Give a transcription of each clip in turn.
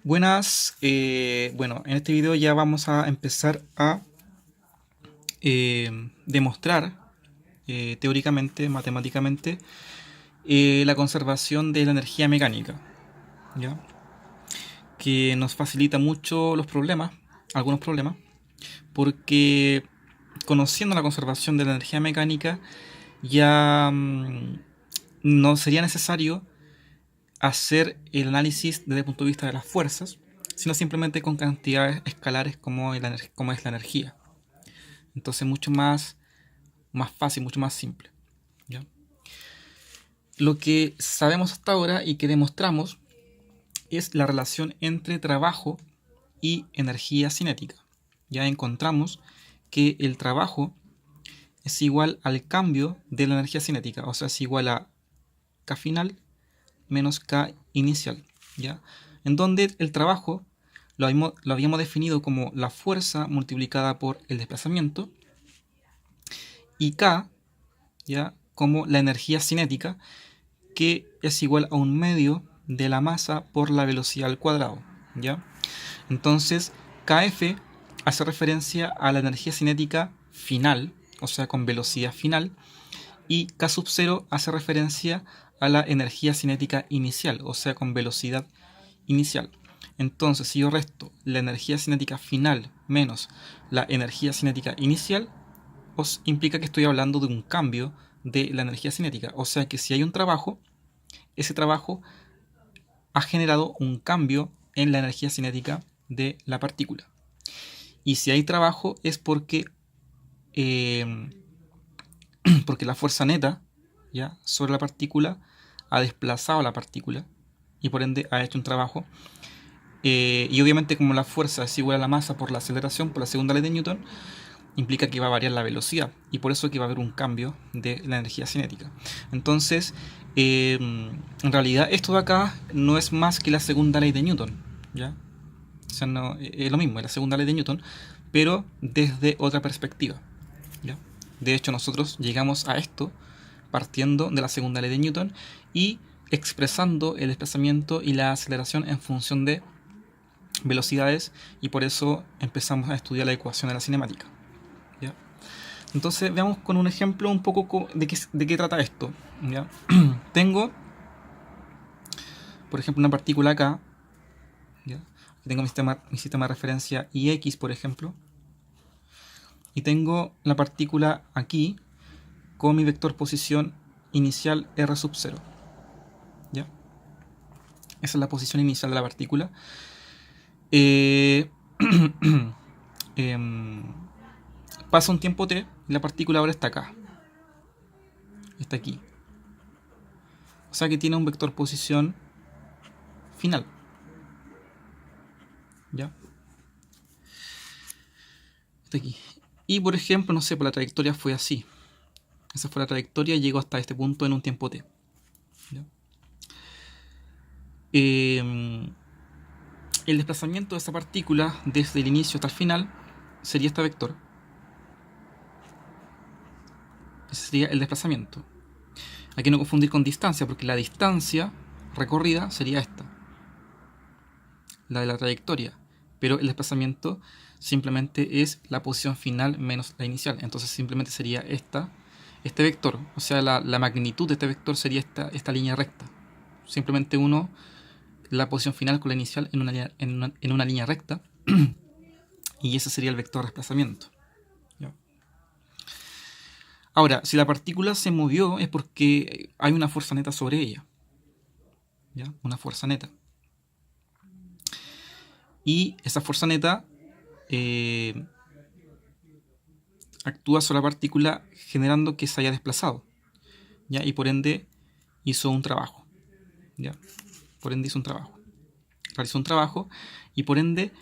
Buenas, bueno, en este video ya vamos a empezar a demostrar teóricamente, matemáticamente, la conservación de la energía mecánica, ¿ya? Que nos facilita mucho los problemas, algunos problemas, porque conociendo la conservación de la energía mecánica ya no sería necesario hacer el análisis desde el punto de vista de las fuerzas, sino simplemente con cantidades escalares como es la energía. Entonces mucho más fácil, mucho más simple. ¿Ya? Lo que sabemos hasta ahora y que demostramos es la relación entre trabajo y energía cinética. Ya encontramos que el trabajo es igual al cambio de la energía cinética, o sea, es igual a K final menos K inicial. ¿Ya? En donde el trabajo lo habíamos definido como la fuerza multiplicada por el desplazamiento y K, ¿ya?, como la energía cinética, que es igual a un medio de la masa por la velocidad al cuadrado, ¿ya? Entonces, Kf hace referencia a la energía cinética final, o sea, con velocidad final, y K sub 0 hace referencia a la energía cinética inicial, o sea, con velocidad inicial. Entonces, si yo resto la energía cinética final menos la energía cinética inicial, os implica que estoy hablando de un cambio de la energía cinética. O sea que si hay un trabajo, ese trabajo ha generado un cambio en la energía cinética de la partícula. Y si hay trabajo es eh, porque la fuerza neta, ¿ya?, sobre la partícula ha desplazado a la partícula y por ende ha hecho un trabajo. Y obviamente como la fuerza es igual a la masa por la aceleración, por la segunda ley de Newton, implica que va a variar la velocidad y por eso que va a haber un cambio de la energía cinética. Entonces, en realidad esto de acá no es más que la segunda ley de Newton, ¿ya? O sea, no, es lo mismo, es la segunda ley de Newton, pero desde otra perspectiva, ¿ya? De hecho, nosotros llegamos a esto partiendo de la segunda ley de Newton y expresando el desplazamiento y la aceleración en función de velocidades, y por eso empezamos a estudiar la ecuación de la cinemática, ¿ya? Entonces veamos con un ejemplo un poco de qué trata esto, ¿ya? Tengo, por ejemplo, una partícula acá, ¿ya? Aquí tengo mi sistema de referencia IX, por ejemplo, y tengo la partícula aquí con mi vector posición inicial R sub 0, ¿ya? Esa es la posición inicial de la partícula. Pasa un tiempo t y la partícula ahora está acá, está aquí. O sea que tiene un vector posición final, ¿ya? Está aquí. Y por ejemplo, no sé, pues la trayectoria fue así. Esa fue la trayectoria y llegó hasta este punto en un tiempo t, ¿ya? El desplazamiento de esa partícula desde el inicio hasta el final sería este vector. Ese sería el desplazamiento. Hay que no confundir con distancia, porque la distancia recorrida sería esta, la de la trayectoria, pero el desplazamiento simplemente es la posición final menos la inicial. Entonces simplemente sería este vector, o sea, la magnitud de este vector sería esta línea recta. Simplemente uno la posición final con la inicial en una línea recta, y ese sería el vector de desplazamiento, ¿ya? Ahora, si la partícula se movió es porque hay una fuerza neta sobre ella, ¿ya? Una fuerza neta. Y esa fuerza neta actúa sobre la partícula generando que se haya desplazado, ¿ya? Y por ende hizo un trabajo, ¿ya? Por ende hizo un trabajo. Realizó un trabajo y por ende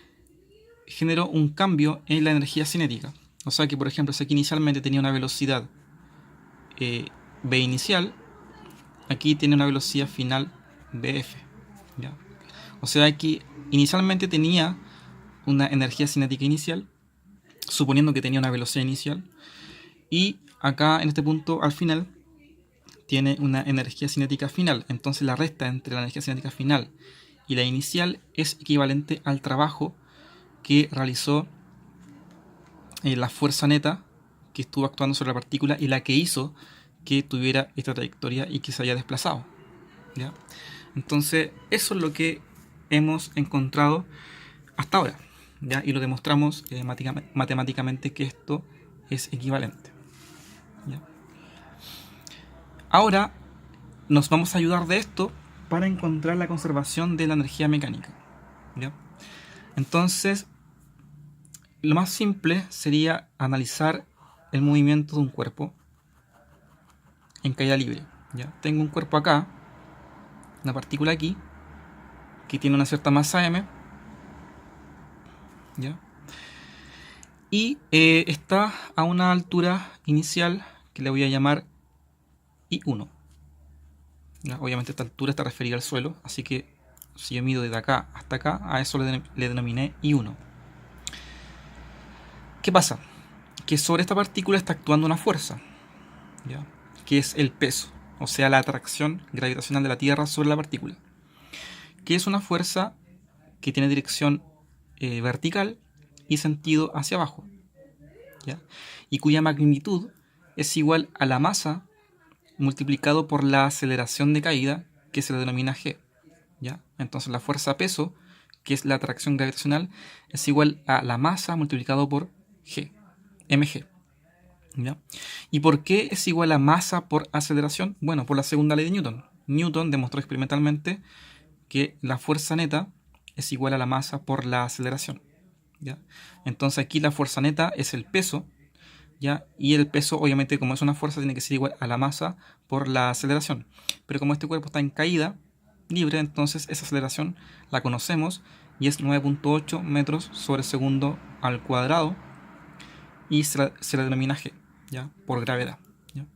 generó un cambio en la energía cinética. O sea que, por ejemplo, si aquí inicialmente tenía una velocidad v inicial, aquí tiene una velocidad final vf, ¿ya? O sea que inicialmente tenía una energía cinética inicial, suponiendo que tenía una velocidad inicial, y acá en este punto al final tiene una energía cinética final. Entonces la resta entre la energía cinética final y la inicial es equivalente al trabajo que realizó la fuerza neta que estuvo actuando sobre la partícula y la que hizo que tuviera esta trayectoria y que se haya desplazado, ¿ya? Entonces, eso es lo que hemos encontrado hasta ahora, ¿ya? Y lo demostramos matemáticamente que esto es equivalente, ¿ya? Ahora nos vamos a ayudar de esto para encontrar la conservación de la energía mecánica, ¿ya? Entonces, lo más simple sería analizar el movimiento de un cuerpo en caída libre, ¿ya? Tengo un cuerpo acá, una partícula aquí, que tiene una cierta masa m, ¿ya? Y está a una altura inicial que le voy a llamar I1, ¿ya? Obviamente esta altura está referida al suelo, así que si yo mido desde acá hasta acá, a eso le denominé I1. ¿Qué pasa? Que sobre esta partícula está actuando una fuerza, ¿ya? Que es el peso, o sea, la atracción gravitacional de la Tierra sobre la partícula, que es una fuerza que tiene dirección vertical y sentido hacia abajo, ¿ya? Y cuya magnitud es igual a la masa multiplicado por la aceleración de caída, que se le denomina g, ¿ya? Entonces la fuerza peso, que es la atracción gravitacional, es igual a la masa multiplicado por g, mg, ¿ya? ¿Y por qué es igual a masa por aceleración? Bueno, por la segunda ley de Newton. Newton demostró experimentalmente que la fuerza neta es igual a la masa por la aceleración, ¿ya? Entonces aquí la fuerza neta es el peso, ¿ya? Y el peso, obviamente, como es una fuerza, tiene que ser igual a la masa por la aceleración. Pero como este cuerpo está en caída libre, entonces esa aceleración la conocemos y es 9.8 metros sobre segundo al cuadrado y se la denomina g, ¿ya? Por gravedad, ¿ya?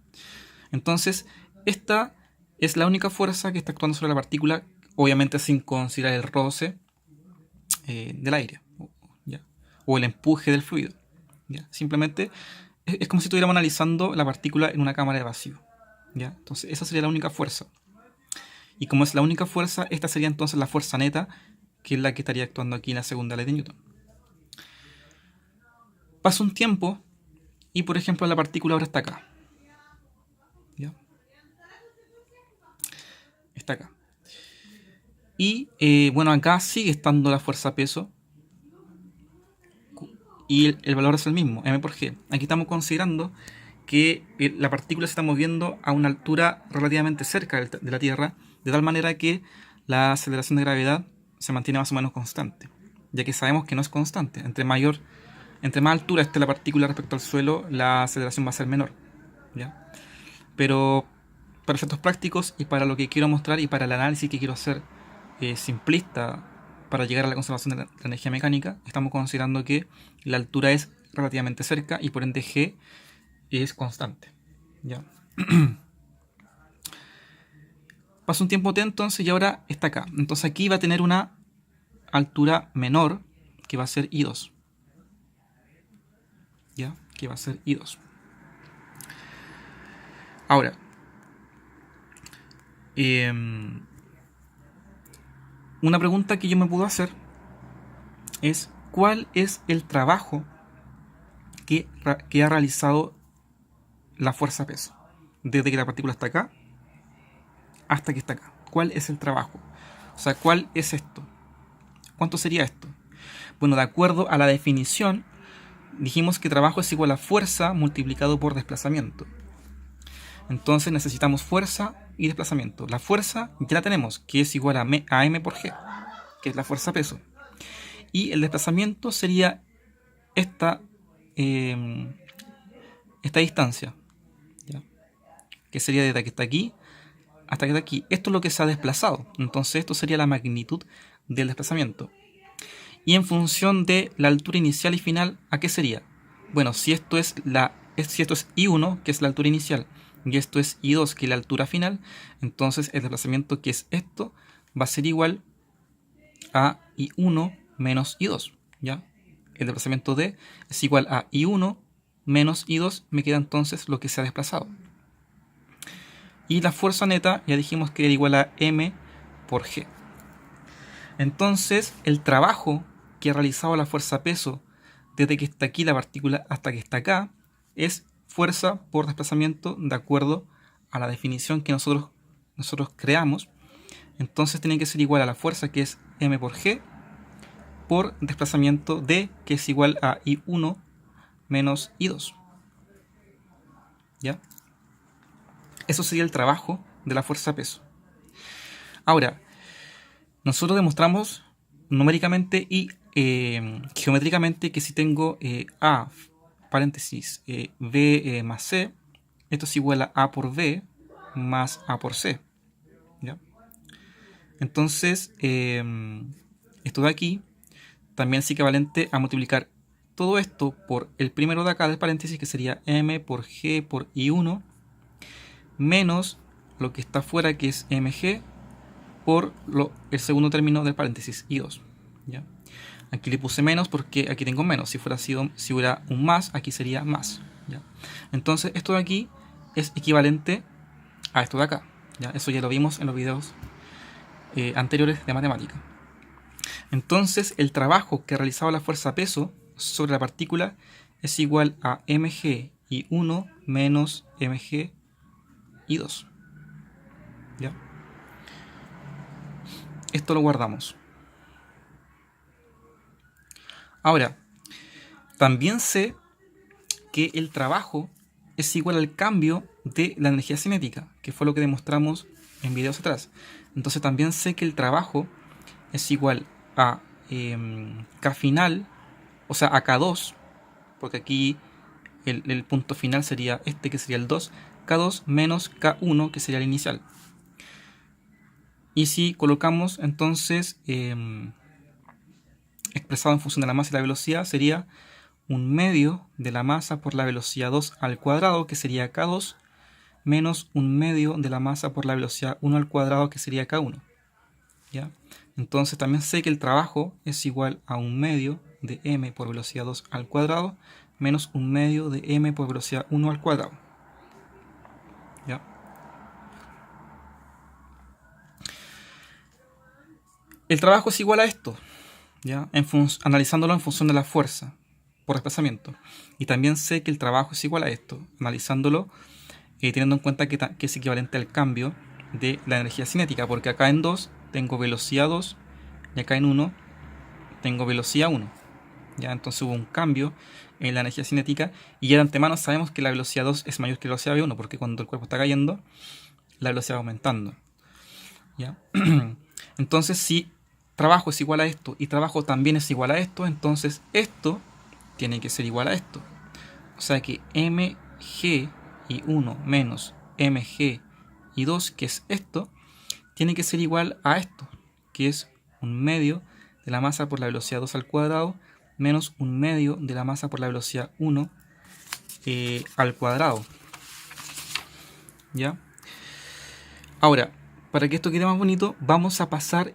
Entonces, esta es la única fuerza que está actuando sobre la partícula, obviamente sin considerar el roce del aire, ¿ya? O el empuje del fluido, ¿ya? Simplemente es como si estuviéramos analizando la partícula en una cámara de vacío, ¿ya? Entonces esa sería la única fuerza. Y como es la única fuerza, esta sería entonces la fuerza neta, que es la que estaría actuando aquí en la segunda ley de Newton. Pasa un tiempo y, por ejemplo, la partícula ahora está acá, ¿ya? Está acá. Y bueno, acá sigue estando la fuerza peso y el valor es el mismo, m por g. Aquí estamos considerando que la partícula se está moviendo a una altura relativamente cerca de la Tierra, de tal manera que la aceleración de gravedad se mantiene más o menos constante, ya que sabemos que no es constante. Entre más altura esté la partícula respecto al suelo, la aceleración va a ser menor, ¿ya? Pero para efectos prácticos y para lo que quiero mostrar y para el análisis que quiero hacer simplista para llegar a la conservación de la energía mecánica, estamos considerando que la altura es relativamente cerca y por ende g es constante, ¿ya? Pasa un tiempo t entonces y ahora está acá. Entonces aquí va a tener una altura menor que va a ser I2, ¿ya? Que va a ser I2. Ahora, una pregunta que yo me puedo hacer es ¿cuál es el trabajo que ha realizado la fuerza peso desde que la partícula está acá hasta que está acá? ¿Cuál es el trabajo? O sea, ¿cuál es esto? ¿Cuánto sería esto? Bueno, de acuerdo a la definición, dijimos que trabajo es igual a fuerza multiplicado por desplazamiento. Entonces necesitamos fuerza y desplazamiento. La fuerza ya la tenemos, que es igual a m por g, que es la fuerza peso. Y el desplazamiento sería esta distancia, ¿ya? Que sería desde que está aquí hasta que está aquí. Esto es lo que se ha desplazado. Entonces esto sería la magnitud del desplazamiento. Y en función de la altura inicial y final, ¿a qué sería? Bueno, si esto es I1, que es la altura inicial, y esto es I2, que es la altura final, entonces el desplazamiento, que es esto, va a ser igual a I1 menos I2, ¿ya? El desplazamiento D es igual a I1 menos I2, me queda entonces lo que se ha desplazado. Y la fuerza neta ya dijimos que era igual a M por G. Entonces, el trabajo que ha realizado la fuerza peso desde que está aquí la partícula hasta que está acá es fuerza por desplazamiento de acuerdo a la definición que nosotros creamos. Entonces tiene que ser igual a la fuerza, que es m por g, por desplazamiento d, que es igual a I1 menos I2. ¿Ya? Eso sería el trabajo de la fuerza peso. Ahora, nosotros demostramos numéricamente y geométricamente que si tengo A, paréntesis, B más C, esto es igual a A por B más A por C. ¿Ya? Entonces, esto de aquí también es equivalente a multiplicar todo esto por el primero de acá del paréntesis, que sería M por G por I1, menos lo que está afuera, que es MG, por el segundo término del paréntesis, I2. ¿Ya? Aquí le puse menos porque aquí tengo menos. Si hubiera un más, aquí sería más. ¿Ya? Entonces, esto de aquí es equivalente a esto de acá. ¿Ya? Eso ya lo vimos en los videos anteriores de matemática. Entonces, el trabajo que ha realizado la fuerza peso sobre la partícula es igual a mg y 1 menos mg y 2. ¿Ya? Esto lo guardamos. Ahora, también sé que el trabajo es igual al cambio de la energía cinética, que fue lo que demostramos en videos atrás. Entonces también sé que el trabajo es igual a K final, o sea, a K2, porque aquí el punto final sería este, que sería el 2, K2 menos K1, que sería el inicial. Y si colocamos entonces expresado en función de la masa y la velocidad, sería un medio de la masa por la velocidad 2 al cuadrado, que sería K2, menos un medio de la masa por la velocidad 1 al cuadrado, que sería K1. ¿Ya? Entonces también sé que el trabajo es igual a un medio de m por velocidad 2 al cuadrado, menos un medio de m por velocidad 1 al cuadrado. ¿Ya? El trabajo es igual a esto, ¿ya? Analizándolo en función de la fuerza por desplazamiento. Y también sé que el trabajo es igual a esto, analizándolo teniendo en cuenta que es equivalente al cambio de la energía cinética, porque acá en 2 tengo velocidad 2 y acá en 1 tengo velocidad 1. ¿Ya? Entonces hubo un cambio en la energía cinética y ya de antemano sabemos que la velocidad 2 es mayor que la velocidad v1, porque cuando el cuerpo está cayendo, la velocidad va aumentando. ¿Ya? Entonces, si trabajo es igual a esto y trabajo también es igual a esto, entonces esto tiene que ser igual a esto. O sea que mg y 1 menos mg y 2, que es esto, tiene que ser igual a esto, que es un medio de la masa por la velocidad 2 al cuadrado menos un medio de la masa por la velocidad 1 al cuadrado. ¿Ya? Ahora, para que esto quede más bonito, vamos a pasar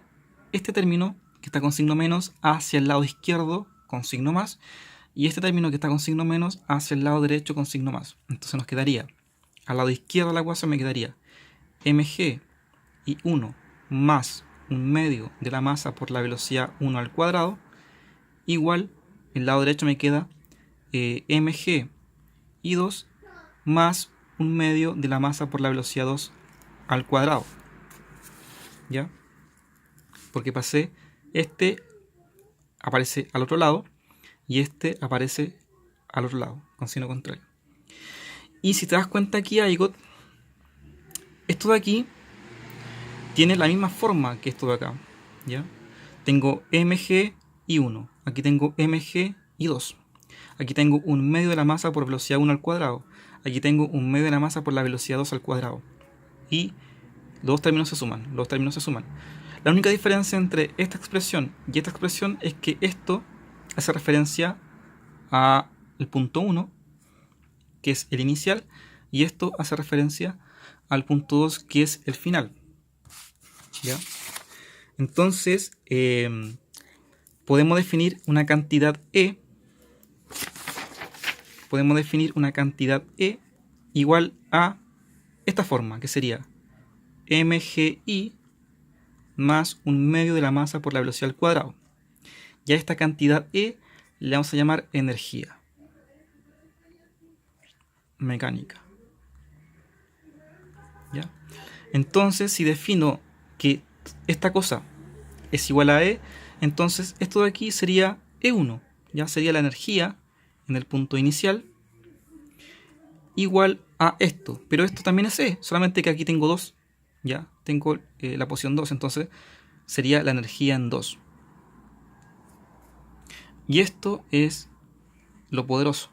este término que está con signo menos hacia el lado izquierdo con signo más, y este término que está con signo menos hacia el lado derecho con signo más. Entonces nos quedaría, al lado izquierdo de la ecuación me quedaría mg y 1 más un medio de la masa por la velocidad 1 al cuadrado, igual, el lado derecho me queda mg y 2 más un medio de la masa por la velocidad 2 al cuadrado. ¿Ya? Porque pasé, este aparece al otro lado y este aparece al otro lado, con signo contrario. Y si te das cuenta aquí, Aigot, esto de aquí tiene la misma forma que esto de acá. ¿Ya? Tengo mg y 1. Aquí tengo mg y 2. Aquí tengo un medio de la masa por velocidad 1 al cuadrado. Aquí tengo un medio de la masa por la velocidad 2 al cuadrado. Y los dos términos se suman. Los términos se suman. La única diferencia entre esta expresión y esta expresión es que esto hace referencia al punto 1, que es el inicial, y esto hace referencia al punto 2, que es el final. ¿Ya? Entonces, podemos definir una cantidad E. Podemos definir una cantidad E igual a esta forma, que sería mgi más 1/2 de la masa por la velocidad al cuadrado. Y a esta cantidad E le vamos a llamar energía mecánica. ¿Ya? Entonces, si defino que esta cosa es igual a E, entonces esto de aquí sería E1. Ya sería la energía en el punto inicial igual a esto. Pero esto también es E, solamente que aquí tengo 2. Ya tengo la posición 2, entonces sería la energía en 2. Y esto es lo poderoso,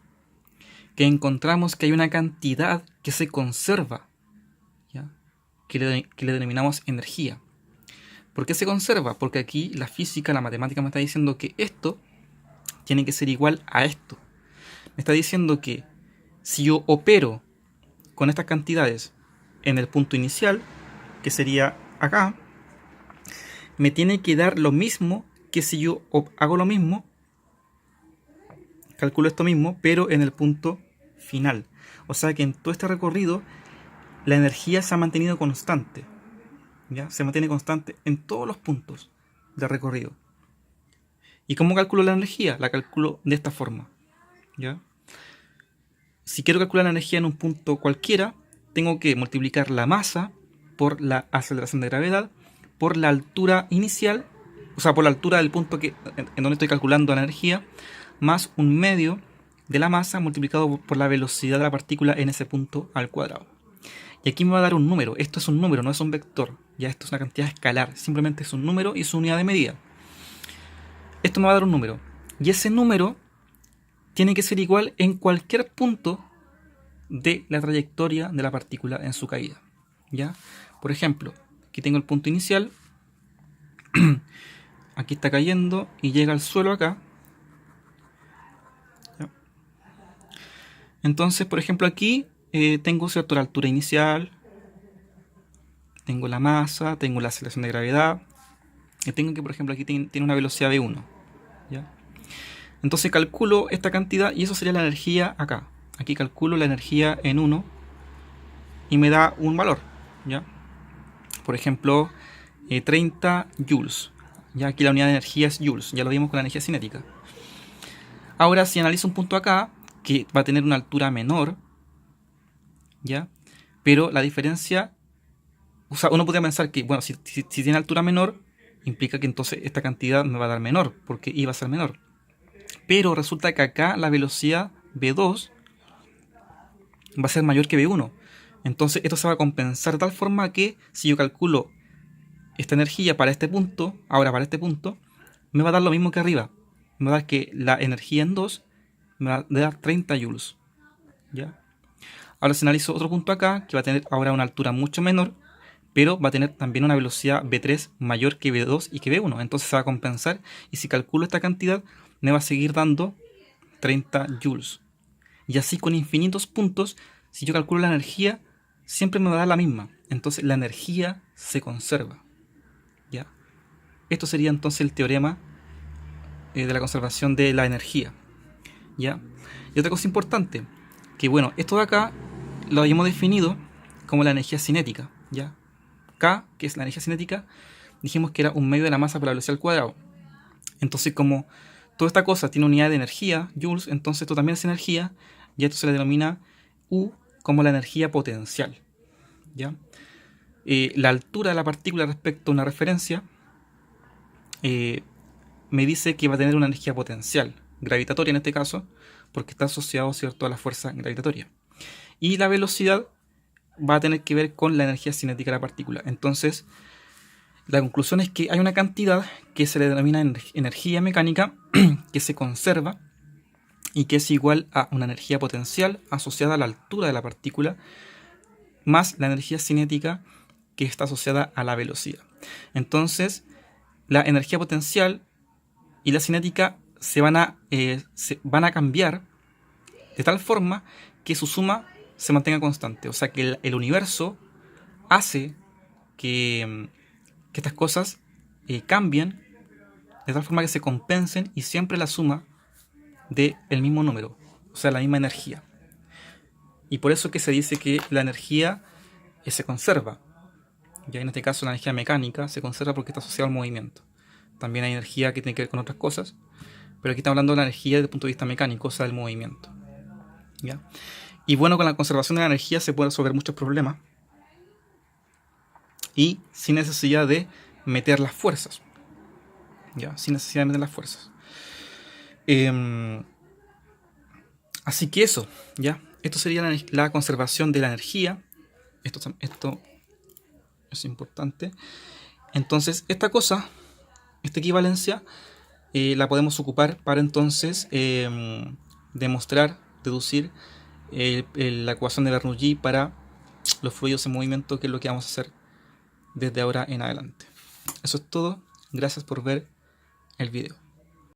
que encontramos que hay una cantidad que se conserva, ¿ya? Que le denominamos energía. ¿Por qué se conserva? Porque aquí la física, la matemática me está diciendo que esto tiene que ser igual a esto. Me está diciendo que si yo opero con estas cantidades en el punto inicial, que sería acá, me tiene que dar lo mismo que si yo hago lo mismo, calculo esto mismo, pero en el punto final. O sea que en todo este recorrido la energía se ha mantenido constante. ¿Ya? Se mantiene constante en todos los puntos del recorrido. ¿Y cómo calculo la energía? La calculo de esta forma. ¿Ya? Si quiero calcular la energía en un punto cualquiera, tengo que multiplicar la masa por la aceleración de gravedad, por la altura inicial, o sea, por la altura del punto en donde estoy calculando la energía, más 1/2 de la masa multiplicado por la velocidad de la partícula en ese punto al cuadrado. Y aquí me va a dar un número. Esto es un número, no es un vector. Ya esto es una cantidad escalar. Simplemente es un número y su unidad de medida. Esto me va a dar un número. Y ese número tiene que ser igual en cualquier punto de la trayectoria de la partícula en su caída. ¿Ya? Por ejemplo, aquí tengo el punto inicial. Aquí está cayendo y llega al suelo acá. ¿Ya? Entonces, por ejemplo, aquí tengo, ¿cierto?, la altura inicial, tengo la masa, tengo la aceleración de gravedad, y tengo que, por ejemplo, aquí tiene una velocidad v1. ¿Ya? Entonces calculo esta cantidad y eso sería la energía acá. Aquí calculo la energía en 1 y me da un valor. ¿Ya? Por ejemplo, 30 joules. Ya aquí la unidad de energía es joules, ya lo vimos con la energía cinética. Ahora, si analizo un punto acá, que va a tener una altura menor, ¿ya? Pero la diferencia, o sea, uno podría pensar que, bueno, si tiene altura menor, implica que entonces esta cantidad me va a dar menor, porque iba a ser menor. Pero resulta que acá la velocidad v2 va a ser mayor que v1. Entonces esto se va a compensar de tal forma que si yo calculo esta energía para este punto, ahora para este punto, me va a dar lo mismo que arriba. Me va a dar que la energía en 2 me va a dar 30 joules. ¿Ya? Ahora si analizo otro punto acá, que va a tener ahora una altura mucho menor, pero va a tener también una velocidad v3 mayor que v2 y que v1. Entonces se va a compensar y si calculo esta cantidad, me va a seguir dando 30 joules. Y así con infinitos puntos, si yo calculo la energía, siempre me va a dar la misma. Entonces la energía se conserva. ¿Ya? Esto sería entonces el teorema de la conservación de la energía. ¿Ya? Y otra cosa importante, que bueno, esto de acá lo habíamos definido como la energía cinética. ¿Ya? K, que es la energía cinética, dijimos que era 1/2 de la masa por la velocidad al cuadrado. Entonces, como toda esta cosa tiene unidad de energía, joules, entonces esto también es energía, y esto se le denomina U como la energía potencial. ¿Ya? La altura de la partícula respecto a una referencia me dice que va a tener una energía potencial, gravitatoria en este caso, porque está asociado, ¿cierto?, a la fuerza gravitatoria. Y la velocidad va a tener que ver con la energía cinética de la partícula. Entonces, la conclusión es que hay una cantidad que se le denomina energía mecánica que se conserva y que es igual a una energía potencial asociada a la altura de la partícula más la energía cinética que está asociada a la velocidad. Entonces, la energía potencial y la cinética se van a cambiar de tal forma que su suma se mantenga constante. O sea que el universo hace que estas cosas cambien de tal forma que se compensen y siempre la suma del mismo número, o sea, la misma energía. Y por eso que se dice que la energía se conserva. Ya en este caso la energía mecánica se conserva porque está asociada al movimiento. También hay energía que tiene que ver con otras cosas, pero aquí estamos hablando de la energía desde el punto de vista mecánico, o sea, del movimiento. ¿Ya? Y bueno, con la conservación de la energía se pueden resolver muchos problemas y sin necesidad de meter las fuerzas. ¿Ya? Sin necesidad de meter las fuerzas. Así que eso, ¿ya? Esto sería la conservación de la energía. Esto es importante. Entonces, esta equivalencia, la podemos ocupar para entonces demostrar, deducir la ecuación de Bernoulli para los fluidos en movimiento, que es lo que vamos a hacer desde ahora en adelante. Eso es todo. Gracias por ver el video.